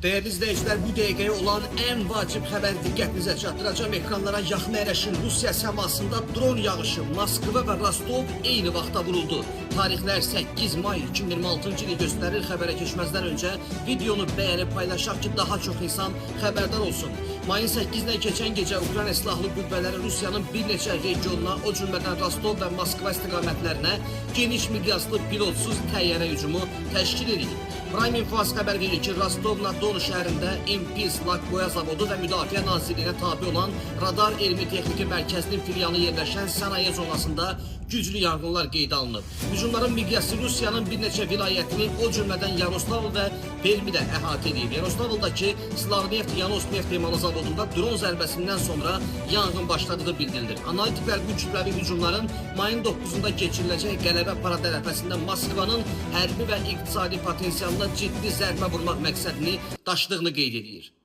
Değerli izleyiciler, bu dəqiqəyə olan ən vacib xəbəri diqqətinizə çatdıracağım. Ekranlara yaxın əyləşin. Rusiya səmasında dron yağışı Moskva və Rostov eyni vaxtda vuruldu. Tarixlər 8 may 2026-cı ili göstərir. Xəbərə keçməzdən öncə videonu bəyənib paylaşaq ki, daha çox insan xəbərdar olsun. Mayın 8-nə keçən gecə Ukrayna silahlı qüvvələri Rusiyanın bir neçə regionuna, o cümlədən Rostov və Moskva istiqamətlərinə geniş miqyaslı pilotsuz təyyarə hücumu təşkil edildi. Prime Infos xəbər verir ki, Rostovla Don şəhərində MPS Lakboya zavodu və Müdafiə Nazirliyinə tabi olan Radar Elmi Texniki Mərkəzinin filialı yerləşən sənaye zonasında güclü yanğınlar qeydə alınıb. Hücumların miqyası Rusiyanın bir neçə vilayətini, o cümlədən Yaroslavl və Permi də əhatə edib. Yaroslavldakı Slavneft Yanosneft limanı zavodunda dron zərbəsindən sonra yanğın başladığı bildirilir. Analitiklər bu kütləvi hücumların mayın 9-da keçiriləcək qələbə parad ərəfəsində Moskvanın hərbi və iqtisadi potensialına ciddi zərbə vurmaq məqsədini daşıdığını qeyd edir.